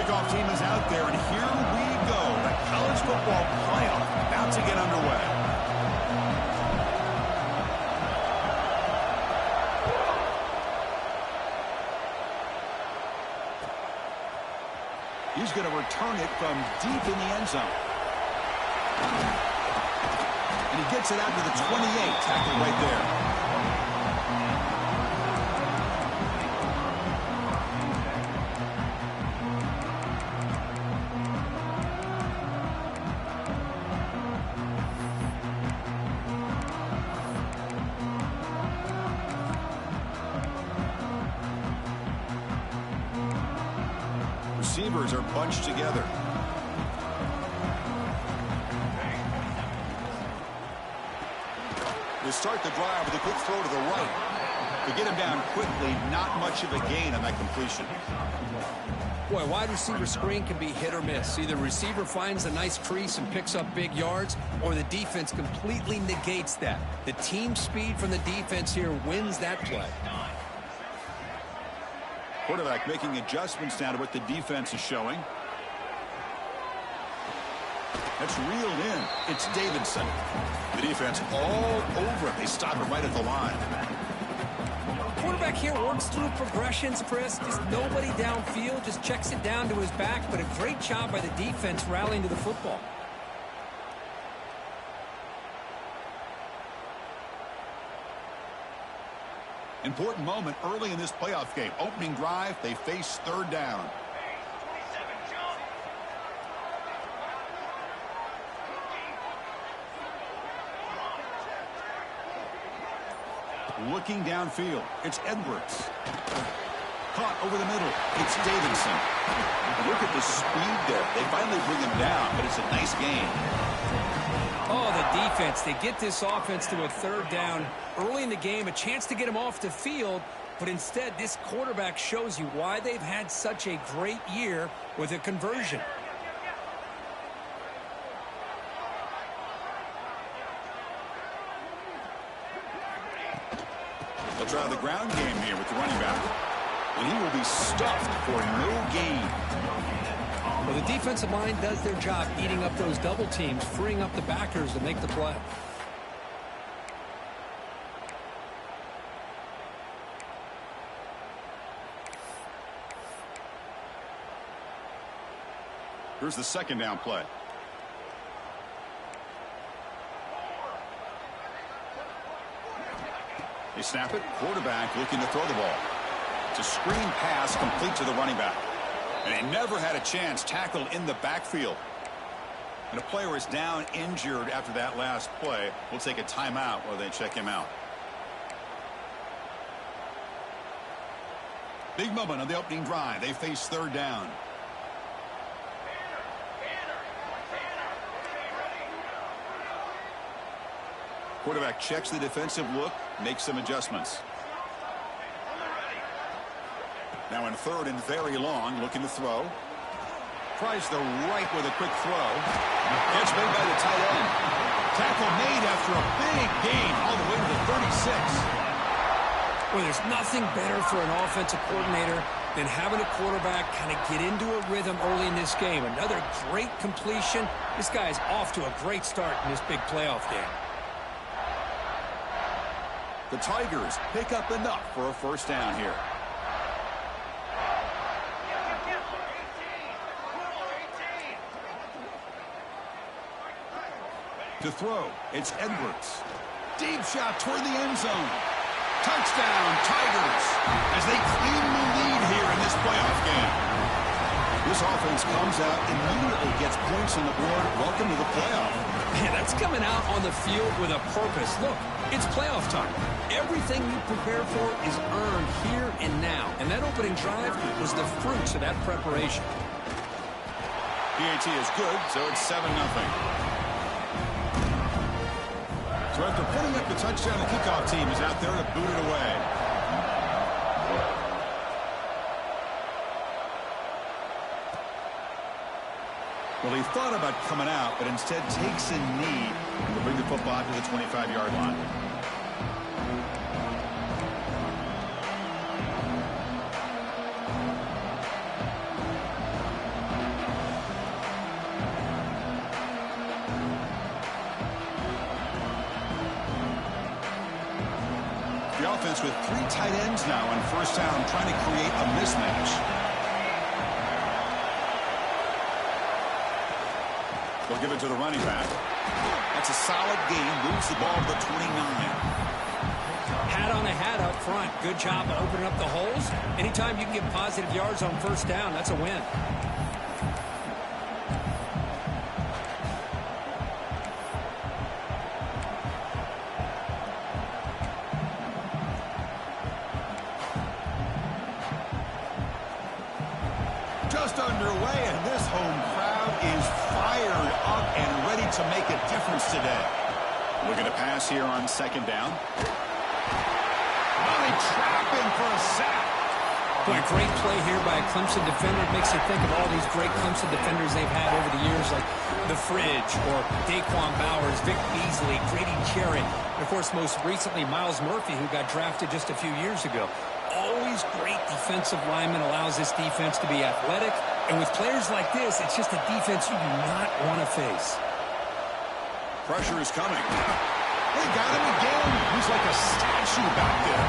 kickoff team is out there, and here we go. The college football playoff about to get underway. He's going to return it from deep in the end zone. And he gets it out to the 28, tackled right there. Receivers are bunched together. They start the drive with a quick throw to the right. To get him down quickly, not much of a gain on that completion. Boy, wide receiver screen can be hit or miss. Either receiver finds a nice crease and picks up big yards, or the defense completely negates that. The team speed from the defense here wins that play. Quarterback making adjustments now to what the defense is showing. That's reeled in. It's Davidson. The defense all over it. They stop it right at the line. Quarterback here works through progressions, Chris. Just nobody downfield. Just checks it down to his back. But a great job by the defense rallying to the football. Important moment early in this playoff game. Opening drive, they face third down. Looking downfield, it's Edwards. Caught over the middle, it's Davidson. Look at the speed there. They finally bring him down, but it's a nice gain. Oh, the defense. They get this offense to a third down early in the game, a chance to get him off the field, but instead this quarterback shows you why they've had such a great year with a conversion. They'll try the ground game here with the running back. And he will be stuffed for no gain. Well, the defensive line does their job eating up those double teams, freeing up the backers to make the play. Here's the second down play. They snap it. Quarterback looking to throw the ball. It's a screen pass complete to the running back. And he never had a chance, tackled in the backfield. And a player is down injured after that last play. We'll take a timeout while they check him out. Big moment on the opening drive. They face third down. Quarterback checks the defensive look, makes some adjustments. Now in third and very long, looking to throw. Tries the right with a quick throw. Catch made by the tight end. Tackle made after a big gain all the way to the 36. Well, there's nothing better for an offensive coordinator than having a quarterback kind of get into a rhythm early in this game. Another great completion. This guy is off to a great start in this big playoff game. The Tigers pick up enough for a first down here. To throw, it's Edwards. Deep shot toward the end zone. Touchdown, Tigers, as they claim the lead here in this playoff game. This offense comes out, immediately gets points on the board. Welcome to the playoff. Man, that's coming out on the field with a purpose. Look, it's playoff time. Everything you prepare for is earned here and now. And that opening drive was the fruits of that preparation. PAT is good, so it's 7-0. So after putting up the touchdown, the kickoff team is out there to boot it away. Well, he thought about coming out, but instead takes a knee to bring the football to the 25-yard line. The offense with 3 tight ends now on first down, trying to create a mismatch. They'll give it to the running back. That's a solid gain. Moves the ball to the 29. Hat on a hat up front. Good job of opening up the holes. Anytime you can get positive yards on first down, that's a win. Just underway, and this home crowd is fired up and ready to make a difference today. Looking to pass here on second down. Well, they trap him for a sack. Boy, great play here by a Clemson defender. It makes you think of all these great Clemson defenders they've had over the years, like The Fridge or Daquan Bowers, Vic Beasley, Grady Jarrett, and, of course, most recently, Miles Murphy, who got drafted just a few years ago. Always great defensive lineman, allows this defense to be athletic. And with players like this, it's just a defense you do not want to face. Pressure is coming. They got him again. He's like a statue back there.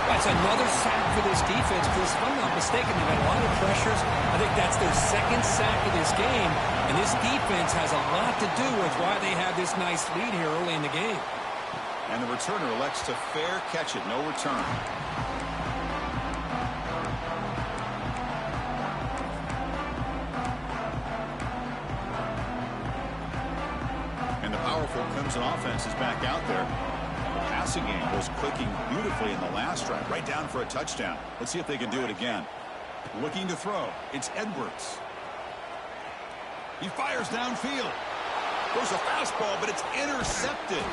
That's another sack for this defense, Chris. If I'm not mistaken, they've had a lot of pressures. I think that's their second sack of this game. And this defense has a lot to do with why they have this nice lead here early in the game. And the returner elects to fair catch it. No return. Clemson offense is back out there. The passing game was clicking beautifully in the last drive, right down for a touchdown. Let's see if they can do it again. Looking to throw. It's Edwards. He fires downfield. There's a fastball, but it's intercepted.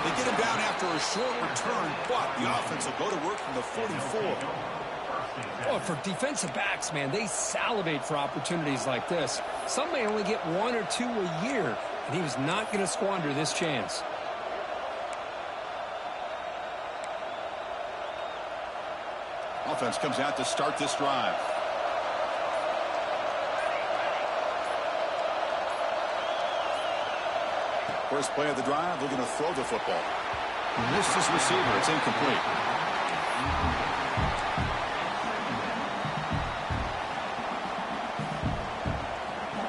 They get him down after a short return, but the offense will go to work from the 44. Oh, for defensive backs, man, they salivate for opportunities like this. Some may only get 1 or 2 a year, and he was not going to squander this chance. Offense comes out to start this drive. First play of the drive, looking to throw the football. Missed his receiver. It's incomplete.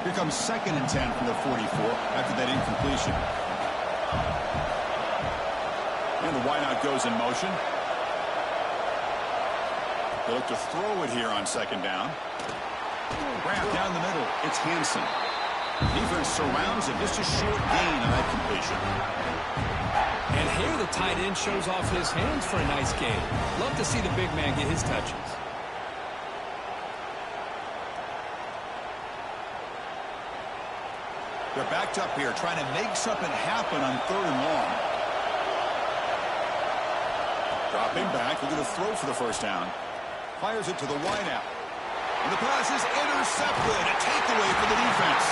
Here comes 2nd and 10 from the 44 after that incompletion. And the wideout goes in motion. They look to throw it here on 2nd down. Wrapped down the middle. It's Hansen. Defense surrounds him. Just a short gain on that completion. And here the tight end shows off his hands for a nice gain. Love to see the big man get his touches. They're backed up here, trying to make something happen on 3rd and long. Dropping back, looking to throw for the first down. Fires it to the wideout. And the pass is intercepted. A takeaway for the defense.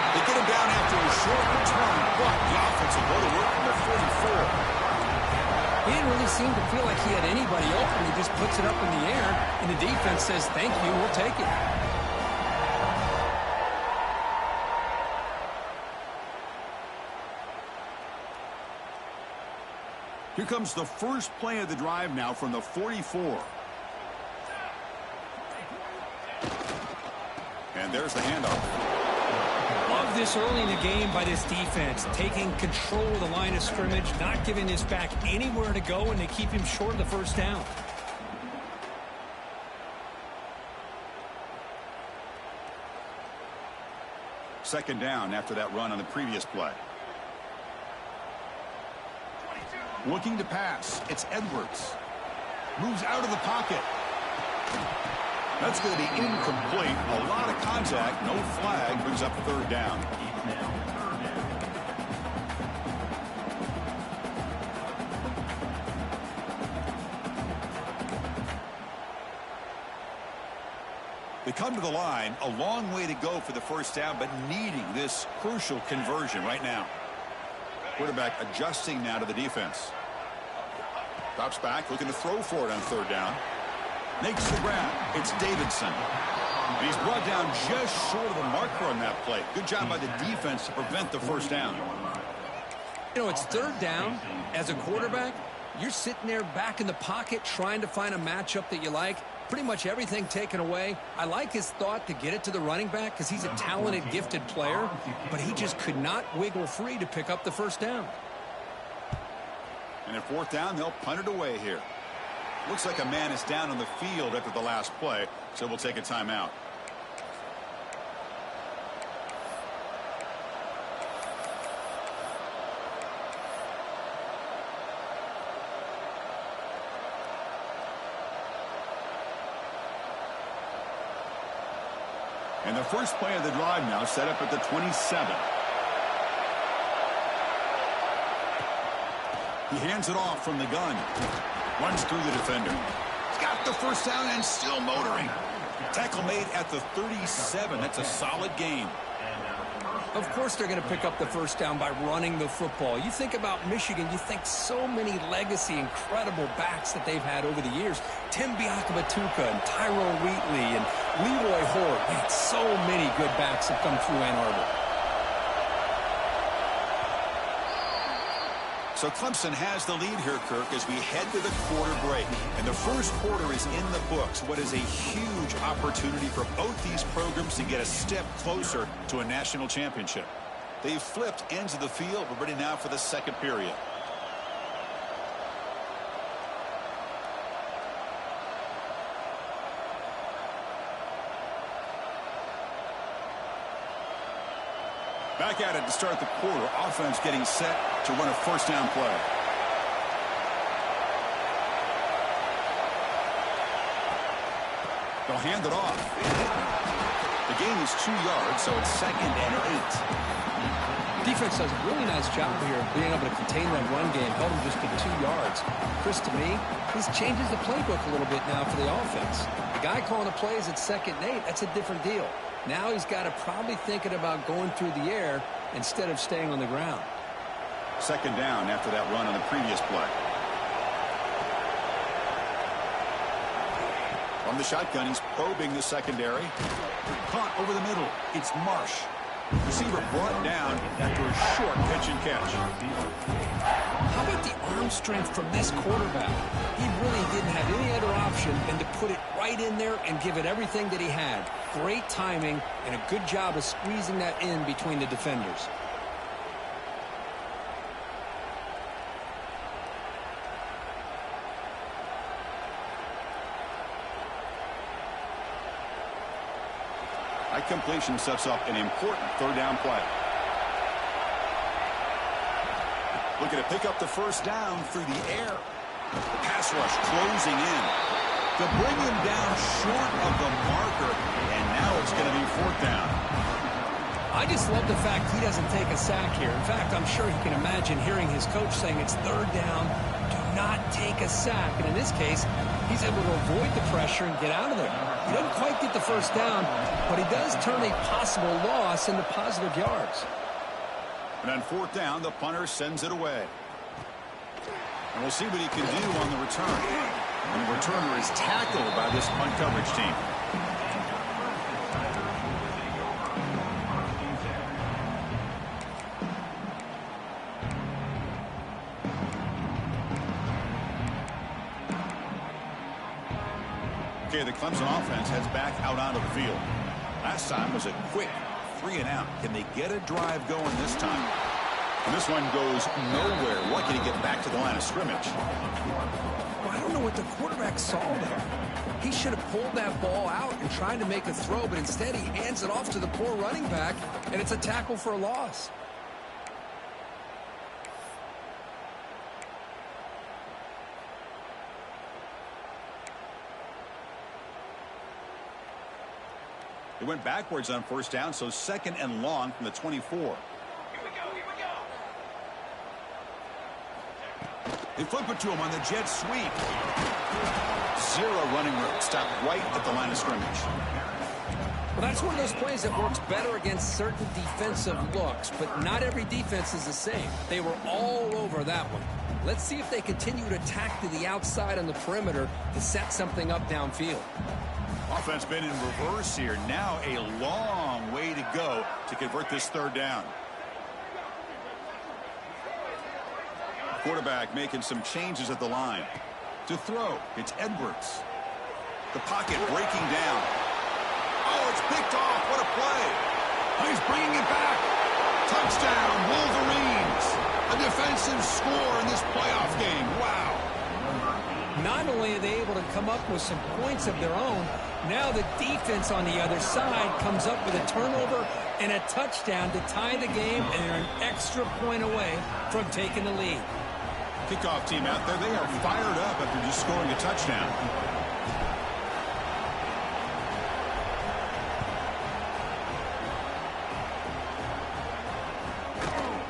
They get him down after a short return, but the offense will go to work from the 44. He didn't really seem to feel like he had anybody open. He just puts it up in the air, and the defense says, thank you, we'll take it. Here comes the first play of the drive now from the 44. And there's the handoff. Love this early in the game by this defense, taking control of the line of scrimmage, not giving his back anywhere to go, and they keep him short of the first down. Second down after that run on the previous play. Looking to pass. It's Edwards. Moves out of the pocket. That's going to be incomplete. A lot of contact. No flag. Brings up 3rd down. They come to the line. A long way to go for the first down, but needing this crucial conversion right now. Quarterback adjusting now to the defense. Drops back, looking to throw for it on 3rd down. Makes the grab. It's Davidson. And he's brought down just short of the marker on that play. Good job by the defense to prevent the first down. You know, it's 3rd down. As a quarterback, You're sitting there back in the pocket trying to find a matchup that you like. Pretty much everything taken away. I like his thought to get it to the running back because he's a talented, gifted player, but he just could not wiggle free to pick up the first down. And at fourth down, they'll punt it away here. Looks like a man is down on the field after the last play, so we'll take a timeout. And the first play of the drive now set up at the 27. He hands it off from the gun. Runs through the defender. He's got the first down and still motoring. Tackle made at the 37. That's a solid gain. Of course they're going to pick up the first down by running the football. You think about Michigan, you think so many legacy, incredible backs that they've had over the years. Tim Biakabatuka and Tyrone Wheatley and Leroy Horde. Man, so many good backs have come through Ann Arbor. So Clemson has the lead here, Kirk, as we head to the quarter break. And the first quarter is in the books. What is a huge opportunity for both these programs to get a step closer to a national championship. They've flipped ends of the field. We're ready now for the second period. Back at it to start the quarter. Offense getting set to run a first down play. They'll hand it off. The gain is 2 yards, so it's 2nd and 8. Defense does a really nice job here of being able to contain that run game, held him just to 2 yards. Chris, to me, this changes the playbook a little bit now for the offense. The guy calling the plays at 2nd and 8, that's a different deal. Now he's got to probably thinking about going through the air instead of staying on the ground. 2nd down after that run on the previous play. From the shotgun, he's probing the secondary. Caught over the middle. It's Marsh. Receiver brought down after a short pitch and catch. How about the arm strength from this quarterback? He really didn't have any other option than to put it right in there and give it everything that he had. Great timing and a good job of squeezing that in between the defenders. That completion sets up an important third down play. Looking to pick up the first down through the air. The pass rush closing in to bring him down short of the marker, and now it's going to be 4th down. I just love the fact he doesn't take a sack here. In fact, I'm sure he can imagine hearing his coach saying it's 3rd down, do not take a sack. And in this case, he's able to avoid the pressure and get out of there. He doesn't quite get the first down, but he does turn a possible loss into positive yards. And on 4th down, the punter sends it away. And we'll see what he can do on the return. And the returner is tackled by this punt coverage team. Okay, the Clemson offense heads back out onto the field. Last time was a quick 3 and out. Can they get a drive going this time? And this one goes nowhere. Lucky to get back to the line of scrimmage. Well, I don't know what the quarterback saw there. He should have pulled that ball out and tried to make a throw, but instead he hands it off to the poor running back, and it's a tackle for a loss. It went backwards on 1st down, so 2nd and long from the 24. They flip it to him on the jet sweep. 0 running room. Stopped right at the line of scrimmage. Well, that's one of those plays that works better against certain defensive looks, but not every defense is the same. They were all over that one. Let's see if they continue to attack to the outside on the perimeter to set something up downfield. Offense been in reverse here. Now a long way to go to convert this 3rd down. Quarterback making some changes at the line. To throw, it's Edwards. The pocket breaking down. Oh, it's picked off. What a play. He's bringing it back. Touchdown, Wolverines. A defensive score in this playoff game. Wow. Not only are they able to come up with some points of their own, now the defense on the other side comes up with a turnover and a touchdown to tie the game, and they're an extra point away from taking the lead. Kickoff team out there, they are fired up after just scoring a touchdown.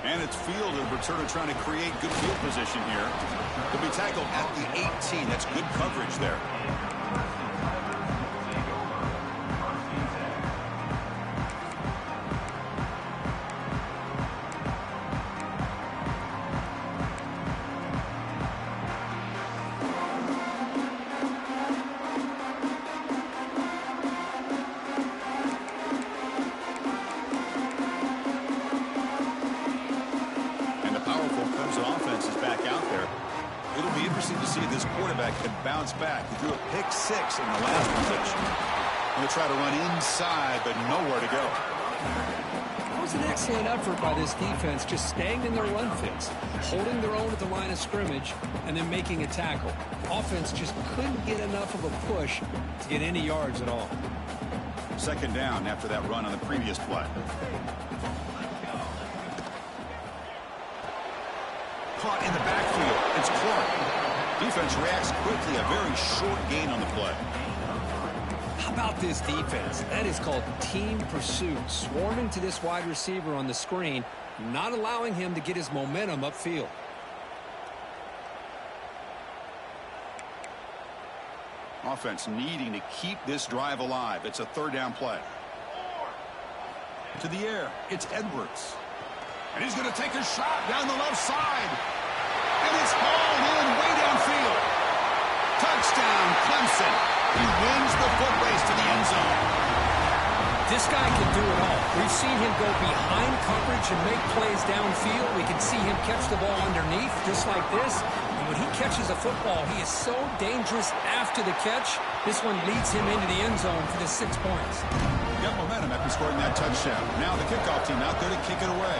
And it's Fielder returner trying to create good field position here. He'll be tackled at the 18. That's good coverage there. Bounce back. He threw a pick 6 in the last possession. Going to try to run inside, but nowhere to go. That was an excellent effort by this defense, just staying in their run fits, holding their own at the line of scrimmage, and then making a tackle. Offense just couldn't get enough of a push to get any yards at all. Second down after that run on the previous play. Caught in the backfield. It's Clark. Defense reacts quickly. A very short gain on the play. How about this defense? That is called team pursuit. Swarming to this wide receiver on the screen, not allowing him to get his momentum upfield. Offense needing to keep this drive alive. It's a third down play. To the air. It's Edwards. And he's going to take a shot down the left side. And it's hauled in way downfield. Touchdown, Clemson. He wins the foot race to the end zone. This guy can do it all. We've seen him go behind coverage and make plays downfield. We can see him catch the ball underneath just like this. And when he catches a football, he is so dangerous after the catch. This one leads him into the end zone for the 6 points. Got momentum after scoring that touchdown. Now the kickoff team out there to kick it away.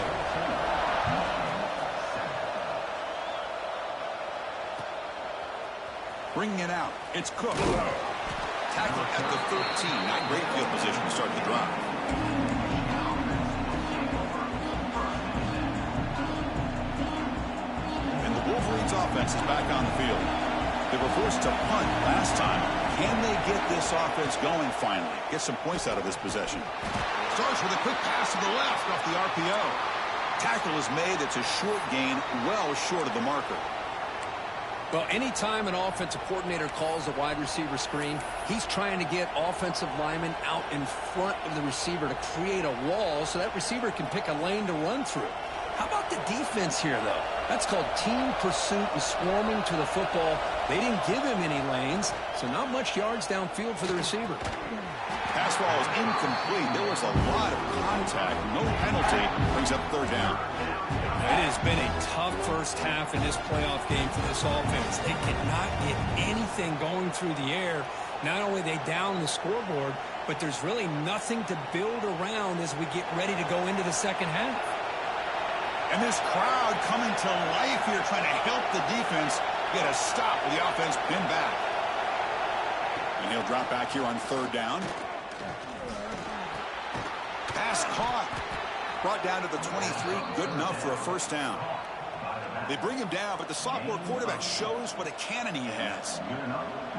Bringing it out. It's Cook. Tackle at the 13. Not great field position to start the drive. And the Wolverines offense is back on the field. They were forced to punt last time. Can they get this offense going finally? Get some points out of this possession. Starts with a quick pass to the left off the RPO. Tackle is made. It's a short gain, well short of the marker. Well, anytime an offensive coordinator calls a wide receiver screen, he's trying to get offensive linemen out in front of the receiver to create a wall so that receiver can pick a lane to run through. How about the defense here, though? That's called team pursuit and swarming to the football. They didn't give him any lanes, so not much yards downfield for the receiver. Pass ball is incomplete. There was a lot of contact. No penalty. Brings up third down. It has been a tough first half in this playoff game for this offense. They cannot get anything going through the air. Not only are they down the scoreboard, but there's really nothing to build around as we get ready to go into the second half. And this crowd coming to life here, trying to help the defense get a stop with the offense pinned back. And he'll drop back here on third down. Pass caught. Brought down to the 23. Good enough for a first down. They bring him down, but the sophomore quarterback shows what a cannon he has.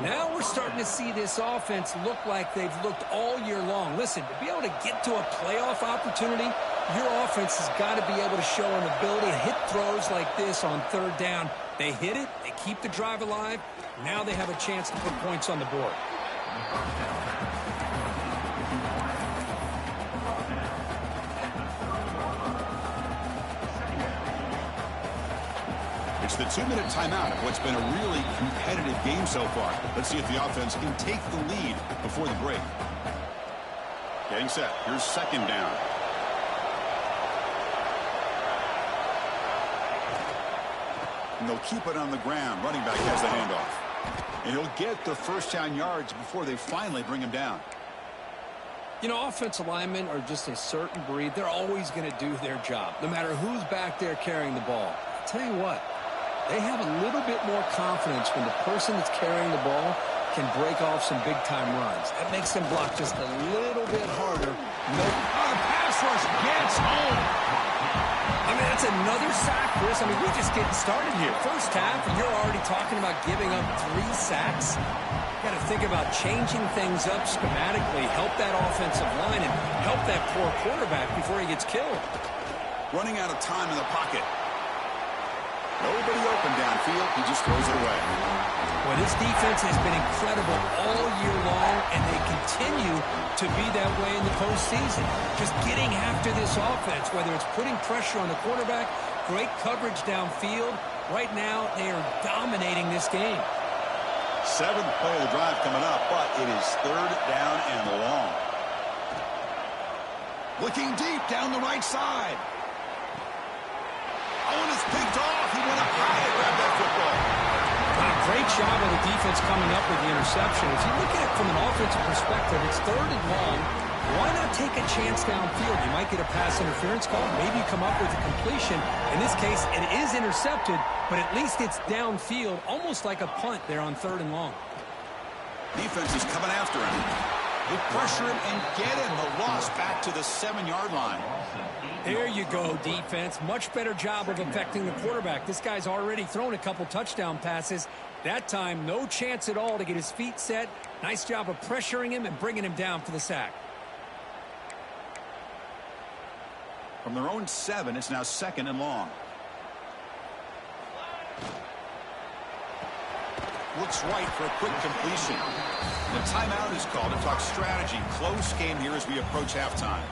Now we're starting to see this offense look like they've looked all year long. Listen, to be able to get to a playoff opportunity, your offense has got to be able to show an ability to hit throws like this on third down. They hit it. They keep the drive alive. Now they have a chance to put points on the board. It's the 2-minute timeout of what's been a really competitive game so far. Let's see if the offense can take the lead before the break. Getting set. Here's second down. And they'll keep it on the ground. Running back has the handoff. And he'll get the first down yards before they finally bring him down. You know, offensive linemen are just a certain breed. They're always going to do their job, no matter who's back there carrying the ball. I'll tell you what, they have a little bit more confidence when the person that's carrying the ball can break off some big-time runs. That makes them block just a little bit harder. The pass rush gets home. I mean, that's another sack, Chris. I mean, we're just getting started here. First half, and you're already talking about giving up 3 sacks. Got to think about changing things up schematically, help that offensive line, and help that poor quarterback before he gets killed. Running out of time in the pocket. Nobody open downfield. He just throws it away. Well, this defense has been incredible all year long, and they continue to be that way in the postseason. Just getting after this offense, whether it's putting pressure on the quarterback, great coverage downfield. Right now, they are dominating this game. 7th play of the drive coming up, but it is 3rd down and long. Looking deep down the right side. Oh, and it's picked off. He went up high and grabbed that football. Wow, great job of the defense coming up with the interception. If you look at it from an offensive perspective, it's 3rd and long. Why not take a chance downfield? You might get a pass interference call. Maybe you come up with a completion. In this case, it is intercepted, but at least it's downfield, almost like a punt there on 3rd and long. Defense is coming after him. They pressure him and get him. The loss back to the 7-yard line. There you go, defense. Much better job of affecting the quarterback. This guy's already thrown a couple touchdown passes. That time, no chance at all to get his feet set. Nice job of pressuring him and bringing him down for the sack. From their own 7, it's now 2nd and long. Looks right for a quick completion. The timeout is called to talk strategy. Close game here as we approach halftime.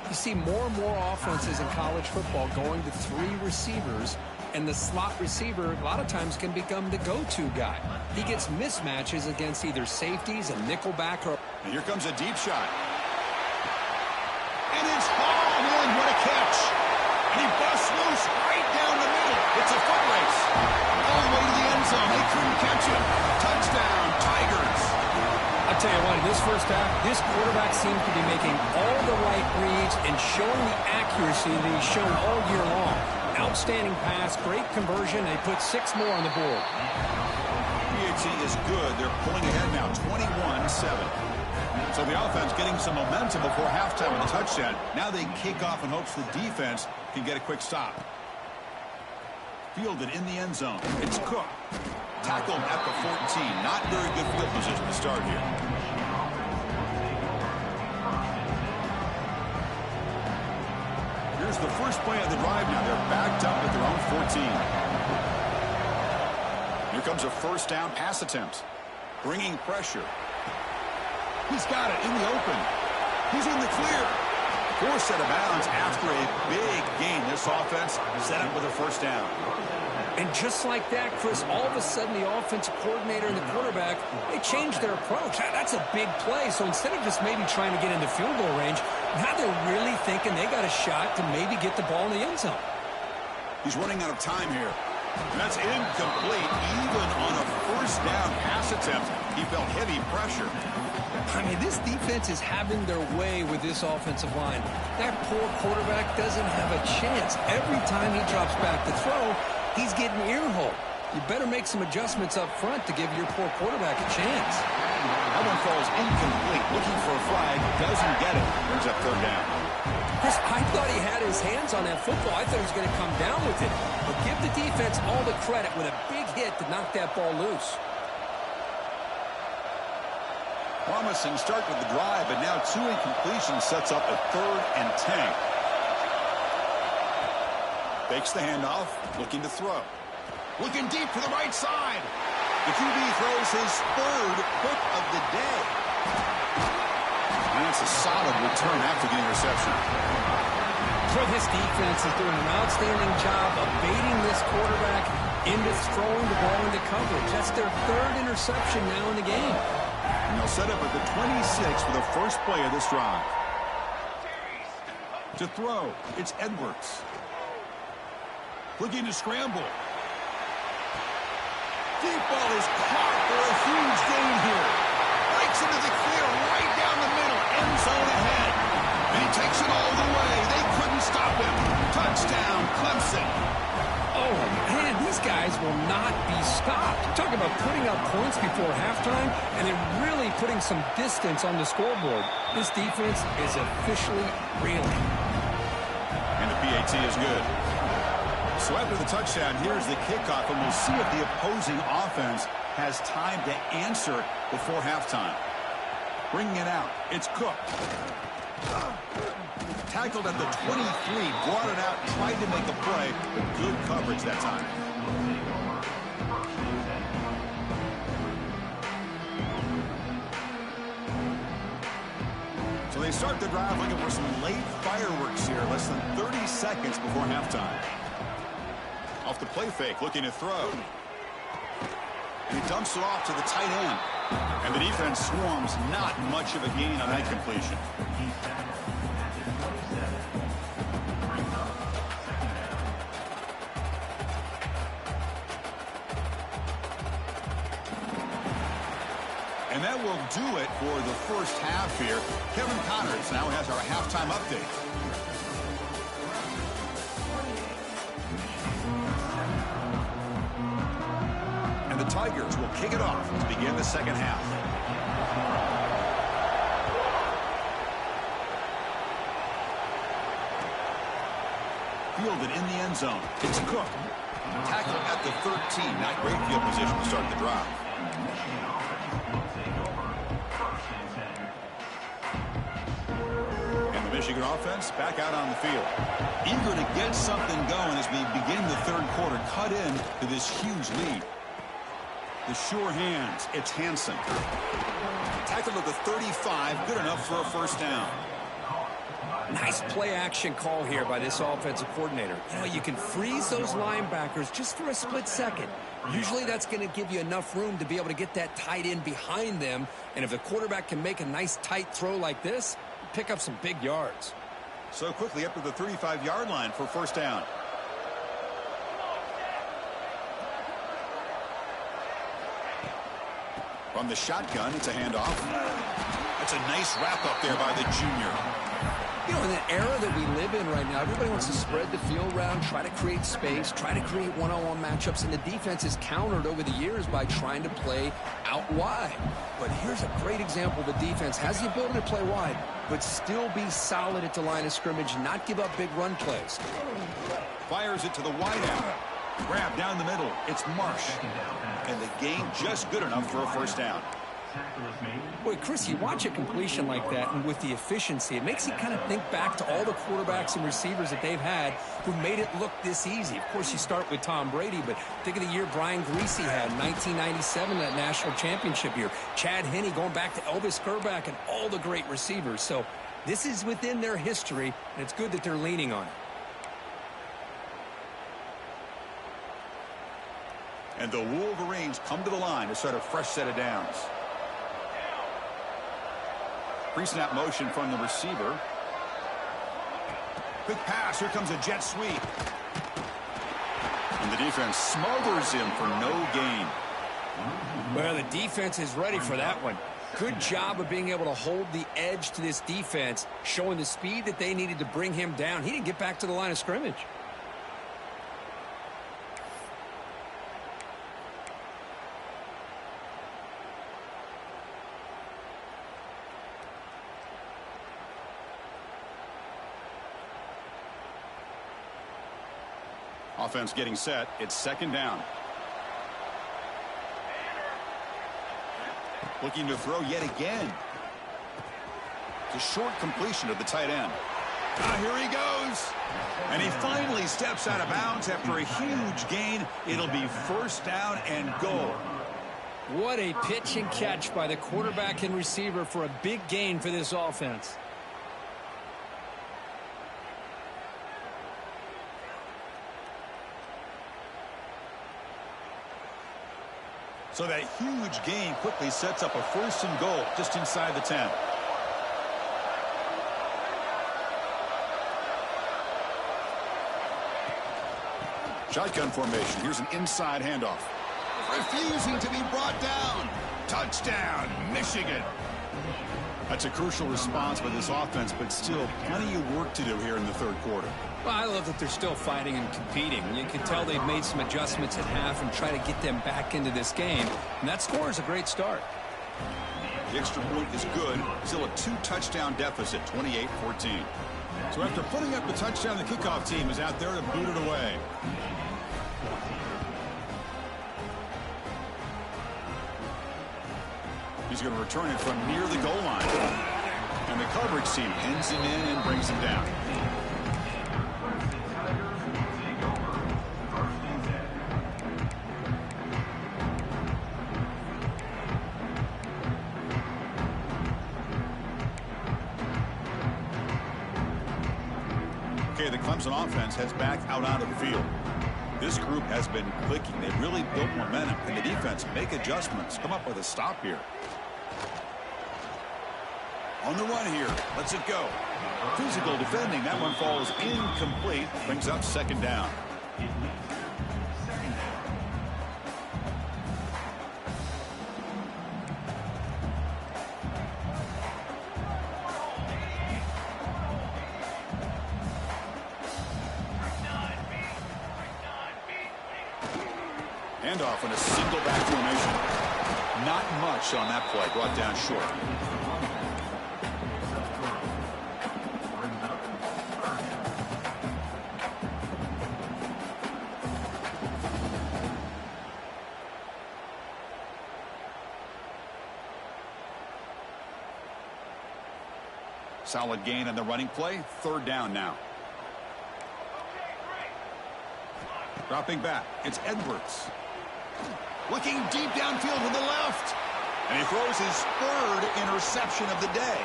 You see more and more offenses in college football going to 3 receivers, and the slot receiver a lot of times can become the go-to guy. He gets mismatches against either safeties, a nickelback, or... And here comes a deep shot. And it's hauled in. What a catch. And he busts loose right down the middle. It's a foot race. All the way to the end zone. They couldn't catch him. Touchdown, Tigers. I'll tell you what, in this first half, this quarterback seems to be making all the right reads and showing the accuracy that he's shown all year long. Outstanding pass, great conversion. They put 6 more on the board. Peezy is good. They're pulling ahead now, 21-7. So the offense getting some momentum before halftime with a touchdown. Now they kick off in hopes the defense can get a quick stop. Fielded in the end zone. It's Cook. Tackled at the 14. Not very good field position to start here. Here's the first play of the drive now. They're backed up at their own 14. Here comes a first down pass attempt. Bringing pressure. He's got it in the open. He's in the clear. Forced out of bounds after a big gain. This offense set up with a first down. And just like that, Chris, all of a sudden the offensive coordinator and the quarterback, they changed their approach. That's a big play. So instead of just maybe trying to get into field goal range, now they're really thinking they got a shot to maybe get the ball in the end zone. He's running out of time here. And that's incomplete. Even on a first down pass attempt, he felt heavy pressure. I mean, this defense is having their way with this offensive line. That poor quarterback doesn't have a chance. Every time he drops back to throw, he's getting ear-holed. You better make some adjustments up front to give your poor quarterback a chance. That one falls incomplete. Looking for a flag. Doesn't get it. Brings up 3rd down. Chris, I thought he had his hands on that football. I thought he was going to come down with it. But give the defense all the credit with a big hit to knock that ball loose. Promising start with the drive, but now 2 incompletions sets up a 3rd and 10. Fakes the handoff, looking to throw. Looking deep to the right side. The QB throws his 3rd pick of the day. And it's a solid return after the interception. Well, this defense is doing an outstanding job of baiting this quarterback into throwing the ball into coverage. That's their 3rd interception now in the game. And they'll set up at the 26 for the first play of this drive. To throw, it's Edwards. Looking to scramble. Deep ball is caught for a huge gain here. Breaks into the clear right down the middle. End zone ahead. And he takes it all the way. They couldn't stop him. Touchdown, Clemson. Oh, man, these guys will not be stopped. Talk about putting up points before halftime and then really putting some distance on the scoreboard. This defense is officially reeling. And the PAT is good. So after the touchdown, here's the kickoff, and we'll see if the opposing offense has time to answer before halftime. Bringing it out, it's Cook. Tackled at the 23, brought it out, tried to make a play, but good coverage that time. So they start the drive looking for some late fireworks here, less than 30 seconds before halftime. Off the play fake, looking to throw. And he dumps it off to the tight end. And the defense swarms, not much of a gain on that completion. And that will do it for the first half here. Kevin Connors now has our halftime update. And the Tigers will kick it off to begin the second half. Fielded in the end zone. It's Cook. Tackled at the 13. Not great field position to start the drive. And the Michigan offense back out on the field. Eager to get something going as we begin the third quarter. Cut in to this huge lead. The sure hands. It's Hansen. Tackled at the 35. Good enough for a first down. Nice play-action call here by this offensive coordinator. You know, you can freeze those linebackers just for a split second. Usually that's going to give you enough room to be able to get that tight end behind them. And if the quarterback can make a nice tight throw like this, pick up some big yards. So quickly up to the 35-yard line for first down. From the shotgun, it's a handoff. That's a nice wrap up there by the junior. You know, in the era that we live in right now, everybody wants to spread the field around, try to create space, try to create one-on-one matchups, and the defense is countered over the years by trying to play out wide. But here's a great example. The defense has the ability to play wide, but still be solid at the line of scrimmage, not give up big run plays. Fires it to the wideout. Grab down the middle. It's Marsh. And the gain just good enough for a first down. Boy, Chris, you watch a completion like that, and with the efficiency, it makes you kind of think back to all the quarterbacks and receivers that they've had who made it look this easy. Of course, you start with Tom Brady, but think of the year Brian Greasy had, 1997, that national championship year. Chad Henne going back to Elvis Kerback and all the great receivers. So this is within their history, and it's good that they're leaning on it. And the Wolverines come to the line to start a fresh set of downs. Pre-snap motion from the receiver. Quick pass. Here comes a jet sweep. And the defense smothers him for no gain. Well, the defense is ready for that one. Good job of being able to hold the edge to this defense, showing the speed that they needed to bring him down. He didn't get back to the line of scrimmage. Offense getting set. It's second down. Looking to throw yet again. It's a short completion to the tight end. Here he goes. And he finally steps out of bounds after a huge gain. It'll be first down and goal. What a pitch and catch by the quarterback and receiver for a big gain for this offense. So that huge gain quickly sets up a first and goal just inside the 10. Shotgun formation. Here's an inside handoff. refusing to be brought down. Touchdown, Michigan. That's a crucial response by this offense, but still plenty of work to do here in the third quarter. Well, I love that they're still fighting and competing. You can tell they've made some adjustments at half and try to get them back into this game. And that score is a great start. The extra point is good. Still a 2-touchdown deficit, 28-14. So after putting up the touchdown, the kickoff team is out there to boot it away. He's going to return it from near the goal line. And the coverage team pins him in and brings him down. Okay, the Clemson offense heads back out onto the field. This group has been clicking. They really built momentum. And the defense make adjustments. Come up with a stop here. On the run here. Lets it go. Physical defending. That one falls incomplete. Brings up second down. Handoff in a single back formation. Not much on that play. Brought down short. Solid gain on the running play. Third down now. Dropping back. It's Edwards. Looking deep downfield with the left. And he throws his third interception of the day.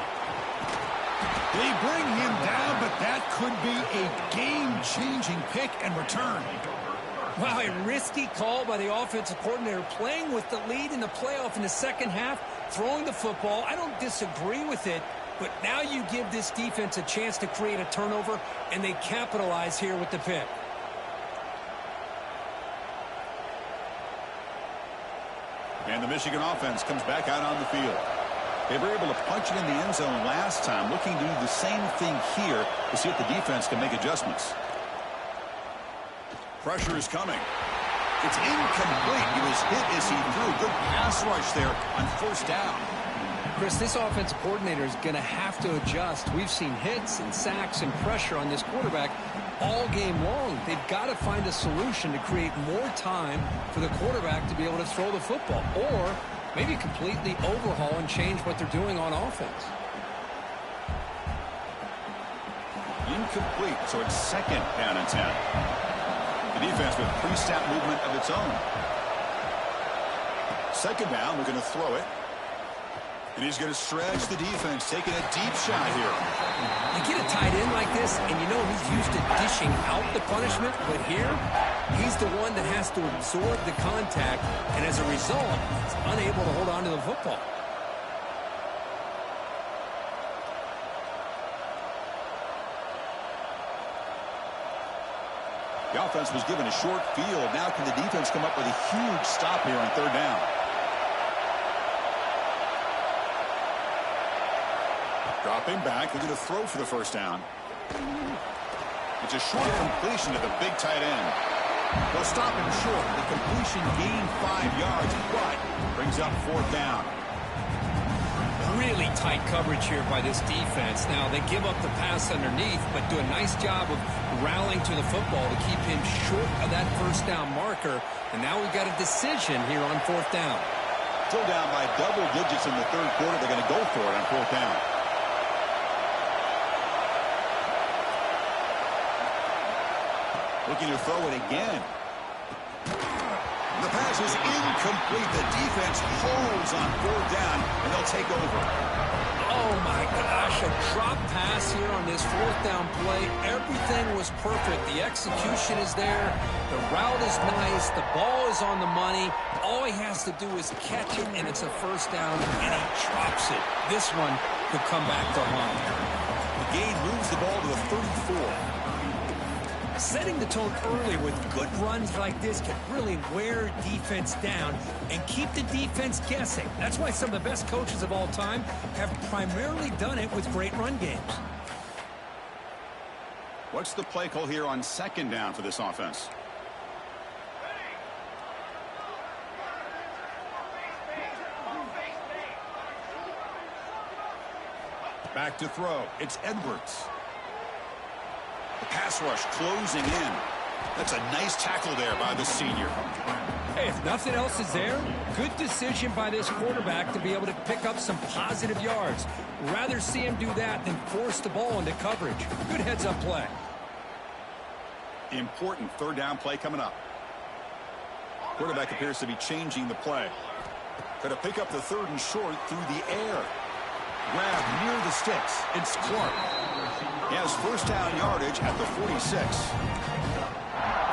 They bring him down, but that could be a game-changing pick and return. Wow, a risky call by the offensive coordinator, playing with the lead in the playoff in the second half, throwing the football. I don't disagree with it, but now you give this defense a chance to create a turnover, and they capitalize here with the pick. And the Michigan offense comes back out on the field. They were able to punch it in the end zone last time, looking to do the same thing here to see if the defense can make adjustments. Pressure is coming. It's incomplete. He was hit as he threw. Good pass rush there on first down. Chris, this offensive coordinator is going to have to adjust. We've seen hits and sacks and pressure on this quarterback all game long. They've got to find a solution to create more time for the quarterback to be able to throw the football, or maybe completely overhaul and change what they're doing on offense. Incomplete, so it's second down and 10. The defense with pre-snap movement of its own. Second down, we're going to throw it. And he's going to stretch the defense, taking a deep shot here. You get a tight end like this, and you know he's used to dishing out the punishment, but here, he's the one that has to absorb the contact, and as a result, he's unable to hold on to the football. The offense was given a short field. Now can the defense come up with a huge stop here on third down? Dropping back, they're going to throw for the first down. It's a short completion to the big tight end. They'll stop him short. The completion gained 5 yards, but brings up fourth down. Really tight coverage here by this defense. Now, they give up the pass underneath, but do a nice job of rallying to the football to keep him short of that first down marker. And now we've got a decision here on fourth down. Still down by double digits in the third quarter. They're going to go for it on fourth down. Looking to throw it again. The pass is incomplete. The defense holds on fourth down, and they'll take over. Oh, my gosh, a drop pass here on this fourth down play. Everything was perfect. The execution is there. The route is nice. The ball is on the money. All he has to do is catch it, and it's a first down, and he drops it. This one could come back to haunt. The gain moves the ball to the 34. Setting the tone early with good runs like this can really wear defense down and keep the defense guessing. That's why some of the best coaches of all time have primarily done it with great run games. What's the play call here on second down for this offense? Back to throw. It's Edwards. The pass rush closing in. That's a nice tackle there by the senior. Hey, if nothing else is there, good decision by this quarterback to be able to pick up some positive yards. Rather see him do that than force the ball into coverage. Good heads-up play. Important third down play coming up. Quarterback appears to be changing the play. Going to pick up the third and short through the air. Grab near the sticks. It's Clark. He has first down yardage at the 46.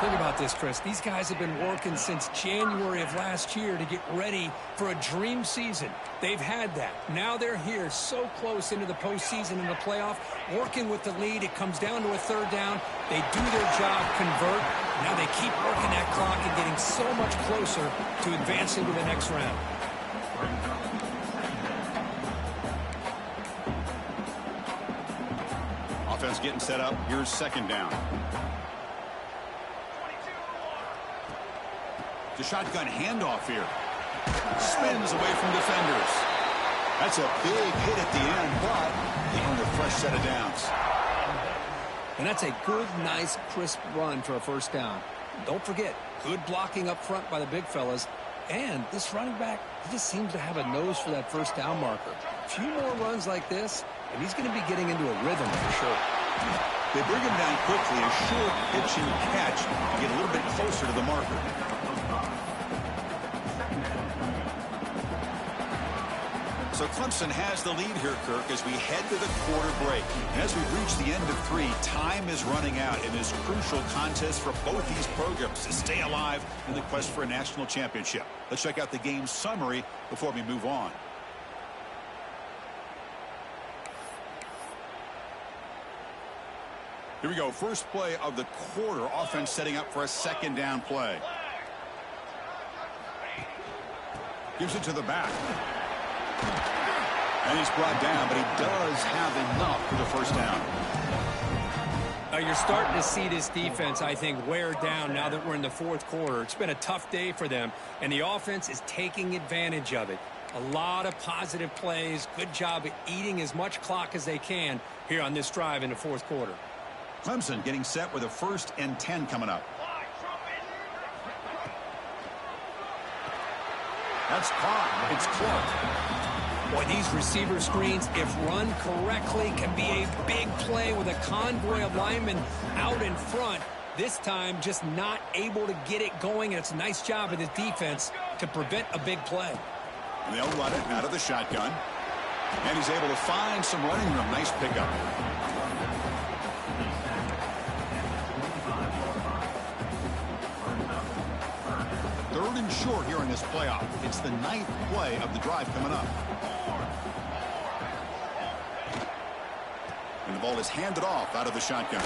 Think about this, Chris. These guys have been working since January of last year to get ready for a dream season. They've had that. Now they're here so close into the postseason and the playoff, working with the lead. It comes down to a third down. They do their job, convert. Now they keep working that clock and getting so much closer to advancing to the next round. Offense getting set up. Here's second down. The shotgun handoff here. Spins away from defenders. That's a big hit at the end, but they earn a fresh set of downs. And that's a good, nice, crisp run for a first down. Don't forget, good blocking up front by the big fellas. And this running back, he just seems to have a nose for that first down marker. A few more runs like this, and he's going to be getting into a rhythm for sure. They bring him down quickly, a short pitch and catch to get a little bit closer to the marker. So Clemson has the lead here, Kirk, as we head to the quarter break. And as we reach the end of 3, time is running out in this crucial contest for both these programs to stay alive in the quest for a national championship. Let's check out the game summary before we move on. Here we go. First play of the quarter. Offense setting up for a second down play. Gives it to the back. And he's brought down, but he does have enough for the first down. You're starting to see this defense, I think, wear down now that we're in the fourth quarter. It's been a tough day for them, and the offense is taking advantage of it. A lot of positive plays. Good job at eating as much clock as they can here on this drive in the fourth quarter. Clemson getting set with a 1st and 10 coming up. That's caught. It's Clark. Boy, these receiver screens, if run correctly, can be a big play with a convoy of linemen out in front. This time, just not able to get it going. And it's a nice job of the defense to prevent a big play. And they'll run it out of the shotgun. And he's able to find some running room. Nice pickup. Third and short here in this playoff. It's the 9th play of the drive coming up. And the ball is handed off out of the shotgun.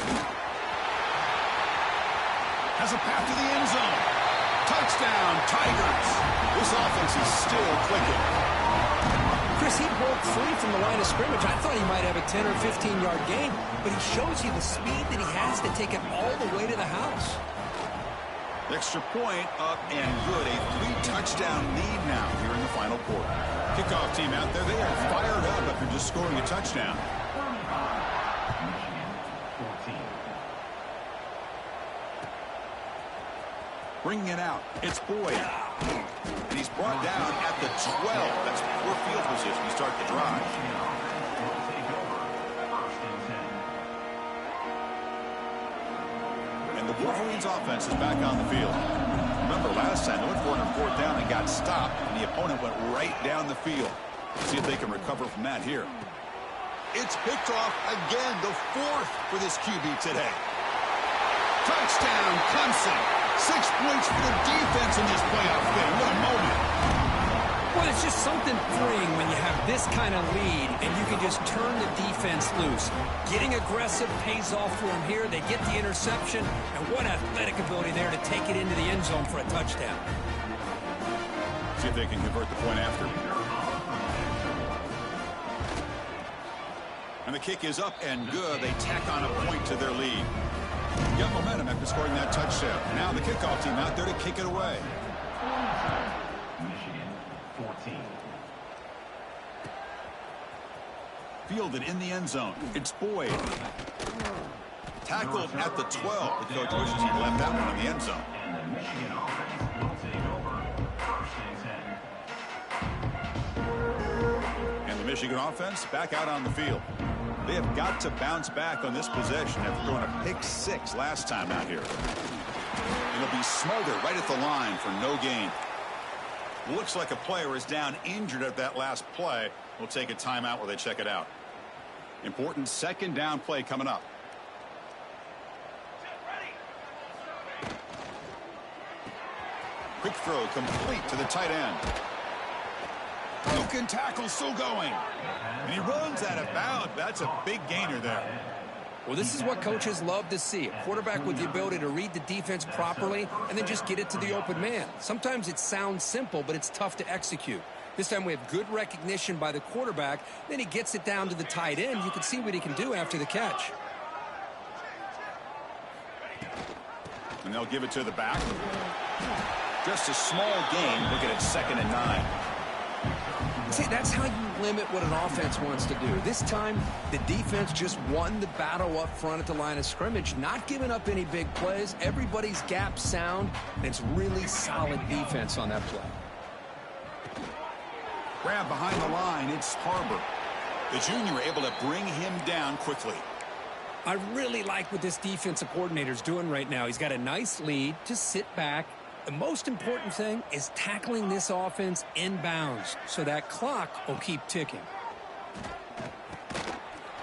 Has a path to the end zone. Touchdown, Tigers. This offense is still clicking. Chris, he broke free from the line of scrimmage. I thought he might have a 10 or 15-yard gain, but he shows you the speed that he has to take it all the way to the house. Extra point up and good. A 3-touchdown lead now here in the final quarter. Kickoff team out there. They are fired up after just scoring a touchdown. Bringing it out. It's Boyd. And he's brought down at the 12. That's poor field position to start the drive. And the Wolverines offense is back on the field. Remember last time they went for it on 4th down and got stopped, and the opponent went right down the field. Let's see if they can recover from that here. It's picked off again, the 4th for this QB today. Touchdown, Clemson. 6 points for the defense in this playoff game. What a moment. Well, it's just something freeing when you have this kind of lead and you can just turn the defense loose. Getting aggressive pays off for them here. They get the interception, and what athletic ability there to take it into the end zone for a touchdown. See if they can convert the point after. And the kick is up and good. They tack on a point to their lead. Got momentum after scoring that touchdown. Now the kickoff team out there to kick it away. Michigan, 14. Fielded in the end zone. It's Boyd. Tackled at the 12. The coach wishes he left that one in the end zone. And the Michigan offense will take over. First and 10. And the Michigan offense back out on the field. They have got to bounce back on this possession after throwing a pick-6 last time out here. And they'll be smothered right at the line for no gain. Looks like a player is down injured at that last play. We'll take a timeout while they check it out. Important second down play coming up. Quick throw complete to the tight end. Broken tackle still going. And he runs out of bounds. That's a big gainer there. Well, this is what coaches love to see. A quarterback with the ability to read the defense properly and then just get it to the open man. Sometimes it sounds simple, but it's tough to execute. This time we have good recognition by the quarterback. Then he gets it down to the tight end. You can see what he can do after the catch. And they'll give it to the back. Just a small gain. Look at it, 2nd and 9. See, that's how you limit what an offense wants to do. This time, the defense just won the battle up front at the line of scrimmage, not giving up any big plays. Everybody's gap sound, and it's really solid defense on that play. Grab behind the line, it's Harbor. The junior able to bring him down quickly. I really like what this defensive coordinator's doing right now. He's got a nice lead. Just sit back. The most important thing is tackling this offense inbounds so that clock will keep ticking.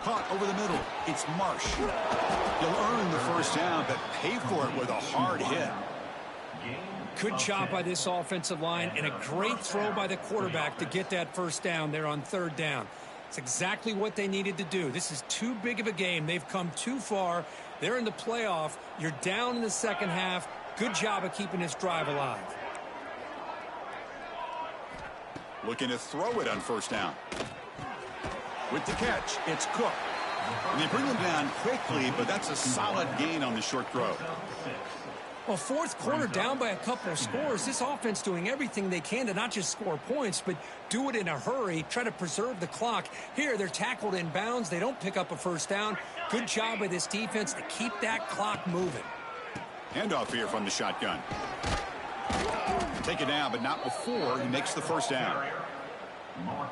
Caught over the middle. It's Marsh. He'll earn the first down, but pay for it with a hard hit. Good job by this offensive line and a great throw by the quarterback to get that first down there on 3rd down. It's exactly what they needed to do. This is too big of a game. They've come too far. They're in the playoff. You're down in the second half. Good job of keeping this drive alive. Looking to throw it on first down. With the catch, it's Cook. And they bring him down quickly, but that's a solid gain on the short throw. Well, 4th quarter down by a couple of scores. This offense doing everything they can to not just score points, but do it in a hurry, try to preserve the clock. Here, they're tackled in bounds. They don't pick up a first down. Good job by this defense to keep that clock moving. Handoff here from the shotgun. Take it down, but not before he makes the first down.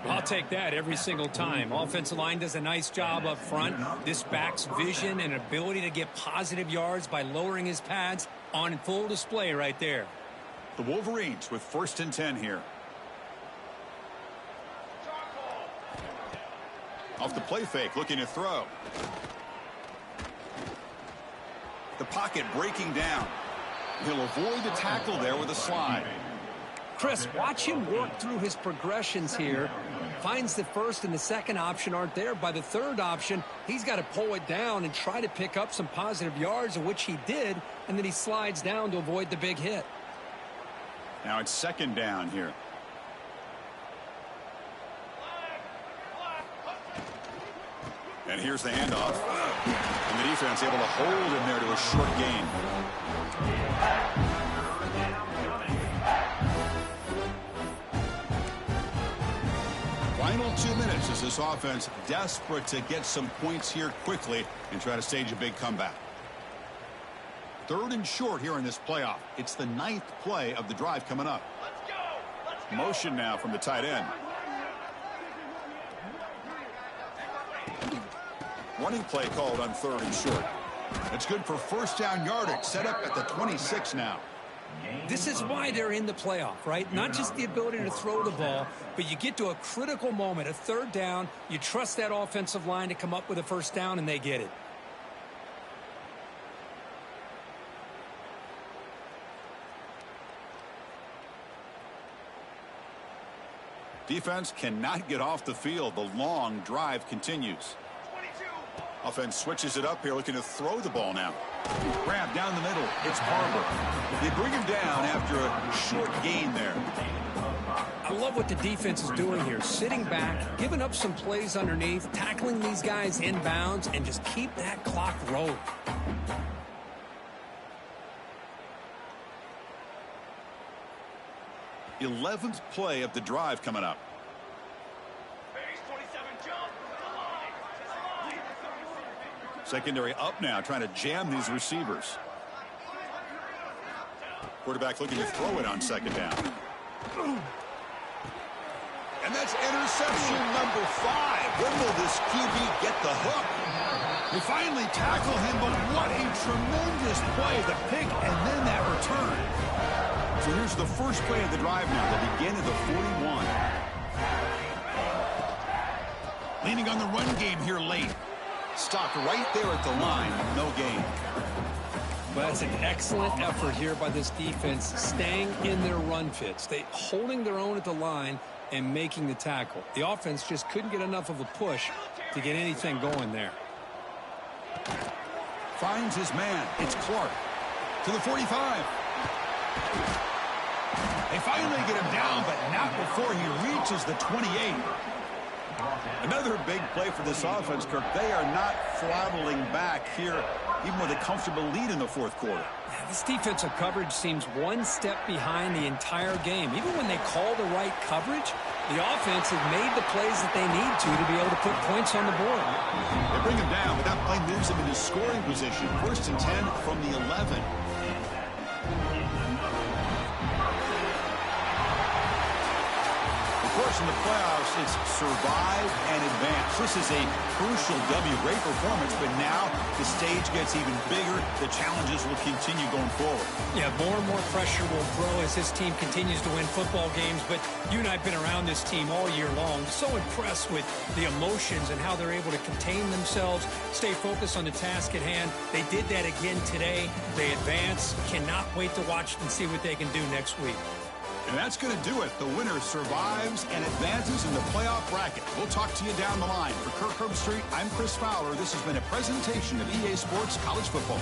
I'll take that every single time. Offensive line does a nice job up front. This back's vision and ability to get positive yards by lowering his pads on full display right there. The Wolverines with 1st and 10 here. Off the play fake, looking to throw. The pocket breaking down. He'll avoid the tackle there with a slide. Chris, watch him work through his progressions here. Finds the first and the second option aren't there. By the third option, he's got to pull it down and try to pick up some positive yards, of which he did, and then he slides down to avoid the big hit. Now it's 2nd down here. And here's the handoff. And the defense able to hold him there to a short gain. Final 2 minutes as this offense desperate to get some points here quickly and try to stage a big comeback. 3rd and short here in this playoff. It's the 9th play of the drive coming up. Motion now from the tight end. Running play called on 3rd and short. It's good for first down yardage. Set up at the 26 now. This is why they're in the playoff, right? Not just the ability to throw the ball, but you get to a critical moment, a 3rd down. You trust that offensive line to come up with a first down, and they get it. Defense cannot get off the field. The long drive continues. Offense switches it up here, looking to throw the ball now. Grab down the middle. It's Barber. They bring him down after a short gain there. I love what the defense is doing here. Sitting back, giving up some plays underneath, tackling these guys inbounds, and just keep that clock rolling. The 11th play of the drive coming up. Secondary up now, trying to jam these receivers. Quarterback looking to throw it on second down. And that's interception number 5. When will this QB get the hook? They finally tackle him, but what a tremendous play. The pick and then that return. So here's the first play of the drive now. They begin at the 41. Leaning on the run game here late. Stopped right there at the line. No gain. But that's an excellent effort here by this defense, staying in their run fits. They holding their own at the line and making the tackle. The offense just couldn't get enough of a push to get anything going there. Finds his man. It's Clark. To the 45. They finally get him down, but not before he reaches the 28. Another big play for this offense, Kirk. They are not throttling back here, even with a comfortable lead in the fourth quarter. This defensive coverage seems one step behind the entire game. Even when they call the right coverage, the offense has made the plays that they need to be able to put points on the board. They bring him down, but that play moves him into scoring position. 1st and 10 from the 11. Of course, in the playoffs, it's survive and advance. This is a crucial W. Great performance, but now the stage gets even bigger. The challenges will continue going forward. Yeah, more and more pressure will grow as this team continues to win football games, but you and I have been around this team all year long. So impressed with the emotions and how they're able to contain themselves, stay focused on the task at hand. They did that again today. They advance. Cannot wait to watch and see what they can do next week. And that's going to do it. The winner survives and advances in the playoff bracket. We'll talk to you down the line. For Kirk Herbstreit, I'm Chris Fowler. This has been a presentation of EA Sports College Football.